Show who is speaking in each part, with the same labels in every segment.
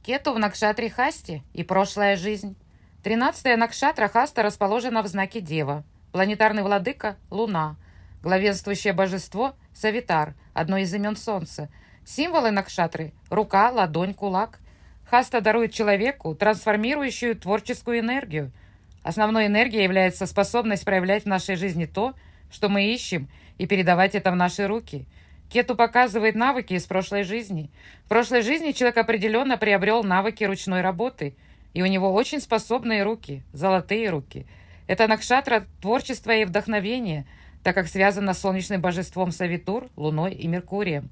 Speaker 1: Кету в Накшатре Хасти и прошлая жизнь. 13-я Накшатра Хаста расположена в знаке Дева. Планетарный владыка – Луна. Главенствующее божество – Савитар, одно из имен Солнца. Символы Накшатры – рука, ладонь, кулак. Хаста дарует человеку трансформирующую творческую энергию. Основной энергией является способность проявлять в нашей жизни то, что мы ищем, и передавать это в наши руки. Кету показывает навыки из прошлой жизни. В прошлой жизни человек определенно приобрел навыки ручной работы, и у него очень способные руки, золотые руки. Это Накшатра творчества и вдохновения, так как связано с солнечным божеством Савитур, Луной и Меркурием.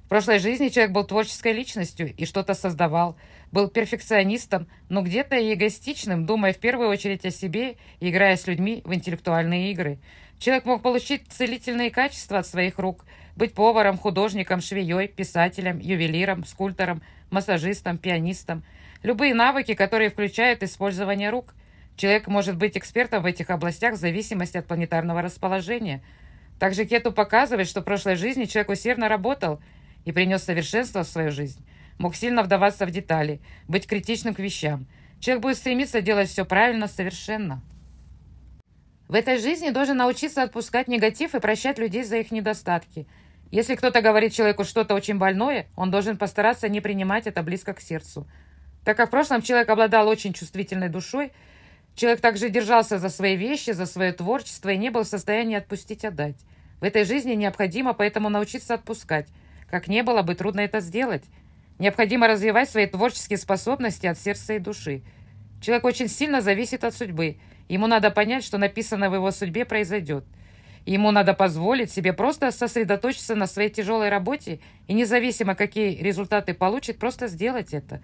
Speaker 1: В прошлой жизни человек был творческой личностью и что-то создавал, был перфекционистом, но где-то и эгоистичным, думая в первую очередь о себе и играя с людьми в интеллектуальные игры. Человек мог получить целительные качества от своих рук, быть поваром, художником, швеей, писателем, ювелиром, скульптором, массажистом, пианистом. Любые навыки, которые включают использование рук. Человек может быть экспертом в этих областях в зависимости от планетарного расположения. Также Кету показывает, что в прошлой жизни человек усердно работал и принес совершенство в свою жизнь. Мог сильно вдаваться в детали, быть критичным к вещам. Человек будет стремиться делать все правильно, совершенно. В этой жизни должен научиться отпускать негатив и прощать людей за их недостатки. Если кто-то говорит человеку что-то очень больное, он должен постараться не принимать это близко к сердцу. Так как в прошлом человек обладал очень чувствительной душой, человек также держался за свои вещи, за свое творчество и не был в состоянии отпустить, отдать. В этой жизни необходимо поэтому научиться отпускать. Как не было бы трудно это сделать. Необходимо развивать свои творческие способности от сердца и души. Человек очень сильно зависит от судьбы. Ему надо понять, что написано в его судьбе произойдет. Ему надо позволить себе просто сосредоточиться на своей тяжелой работе и независимо, какие результаты получит, просто сделать это.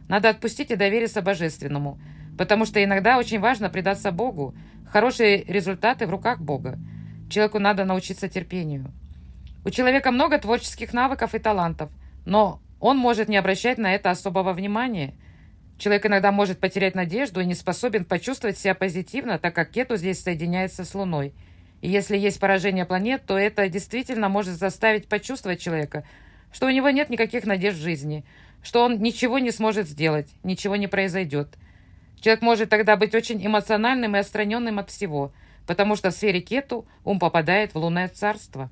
Speaker 1: Надо отпустить и довериться Божественному, потому что иногда очень важно предаться Богу. Хорошие результаты в руках Бога. Человеку надо научиться терпению. У человека много творческих навыков и талантов, но он может не обращать на это особого внимания. Человек иногда может потерять надежду и не способен почувствовать себя позитивно, так как Кету здесь соединяется с Луной. И если есть поражение планет, то это действительно может заставить почувствовать человека, что у него нет никаких надежд в жизни, что он ничего не сможет сделать, ничего не произойдет. Человек может тогда быть очень эмоциональным и отстраненным от всего, потому что в сфере Кету ум попадает в лунное царство.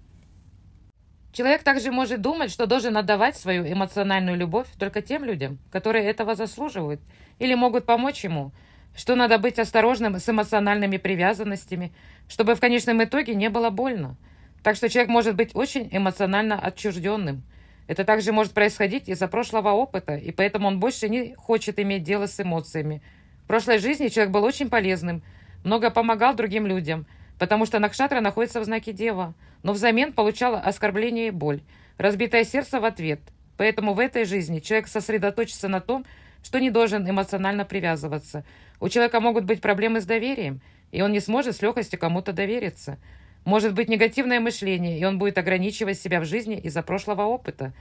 Speaker 1: Человек также может думать, что должен отдавать свою эмоциональную любовь только тем людям, которые этого заслуживают или могут помочь ему, что надо быть осторожным с эмоциональными привязанностями, чтобы в конечном итоге не было больно. Так что человек может быть очень эмоционально отчужденным. Это также может происходить из-за прошлого опыта, и поэтому он больше не хочет иметь дело с эмоциями. В прошлой жизни человек был очень полезным, много помогал другим людям, потому что Накшатра находится в знаке Дева, но взамен получал оскорбление и боль, разбитое сердце в ответ. Поэтому в этой жизни человек сосредоточится на том, что не должен эмоционально привязываться. У человека могут быть проблемы с доверием, и он не сможет с легкостью кому-то довериться. Может быть негативное мышление, и он будет ограничивать себя в жизни из-за прошлого опыта.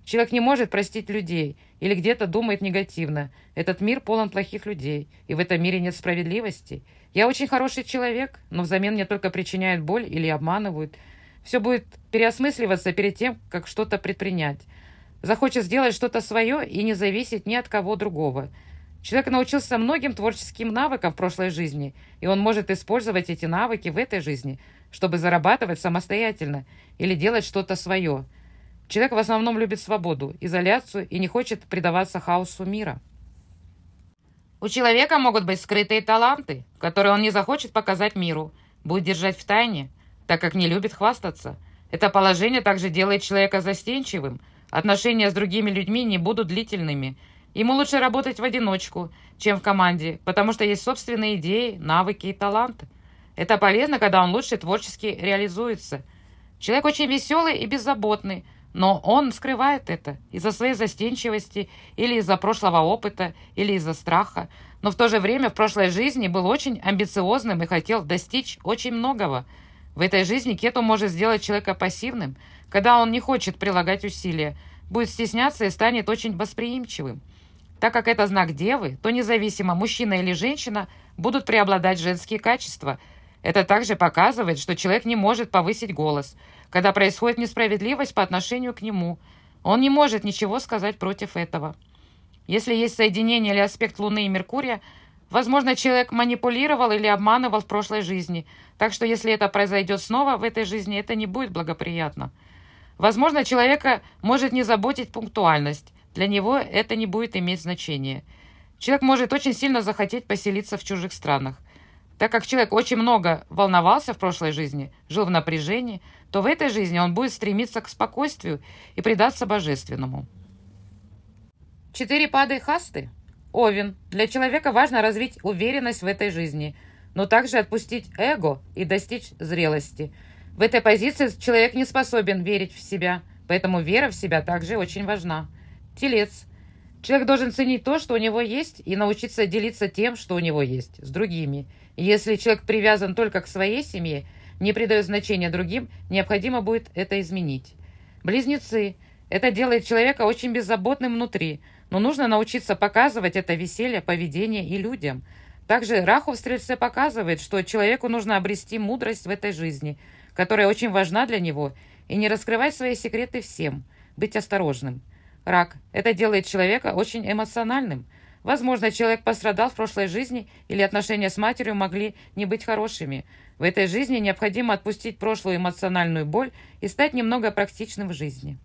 Speaker 1: Человек не может простить людей или где-то думает негативно. Этот мир полон плохих людей, и в этом мире нет справедливости. Я очень хороший человек, но взамен мне только причиняют боль или обманывают. Все будет переосмысливаться перед тем, как что-то предпринять. Захочет сделать что-то свое и не зависеть ни от кого другого. Человек научился многим творческим навыкам в прошлой жизни, и он может использовать эти навыки в этой жизни, чтобы зарабатывать самостоятельно или делать что-то свое. Человек в основном любит свободу, изоляцию и не хочет предаваться хаосу мира. У человека могут быть скрытые таланты, которые он не захочет показать миру, будет держать в тайне, так как не любит хвастаться. Это положение также делает человека застенчивым. Отношения с другими людьми не будут длительными. Ему лучше работать в одиночку, чем в команде, потому что есть собственные идеи, навыки и таланты. Это полезно, когда он лучше творчески реализуется. Человек очень веселый и беззаботный, но он скрывает это из-за своей застенчивости или из-за прошлого опыта, или из-за страха. Но в то же время в прошлой жизни был очень амбициозным и хотел достичь очень многого. В этой жизни Кету может сделать человека пассивным, когда он не хочет прилагать усилия, будет стесняться и станет очень восприимчивым. Так как это знак Девы, то независимо, мужчина или женщина, будут преобладать женские качества. Это также показывает, что человек не может повысить голос, когда происходит несправедливость по отношению к нему. Он не может ничего сказать против этого. Если есть соединение или аспект Луны и Меркурия, возможно, человек манипулировал или обманывал в прошлой жизни, так что если это произойдет снова в этой жизни, это не будет благоприятно. Возможно, человека может не заботить пунктуальность, для него это не будет иметь значения. Человек может очень сильно захотеть поселиться в чужих странах. Так как человек очень много волновался в прошлой жизни, жил в напряжении, то в этой жизни он будет стремиться к спокойствию и предаться божественному. 4 пады хасты. Овен. Для человека важно развить уверенность в этой жизни, но также отпустить эго и достичь зрелости. В этой позиции человек не способен верить в себя, поэтому вера в себя также очень важна. Телец. Человек должен ценить то, что у него есть, и научиться делиться тем, что у него есть, с другими. И если человек привязан только к своей семье, не придает значения другим, необходимо будет это изменить. Близнецы. Это делает человека очень беззаботным внутри, но нужно научиться показывать это веселье, поведение и людям. Также Раху в Стрельце показывает, что человеку нужно обрести мудрость в этой жизни, которая очень важна для него, и не раскрывать свои секреты всем, быть осторожным. Рак. Это делает человека очень эмоциональным. Возможно, человек пострадал в прошлой жизни или отношения с матерью могли не быть хорошими. В этой жизни необходимо отпустить прошлую эмоциональную боль и стать немного практичным в жизни.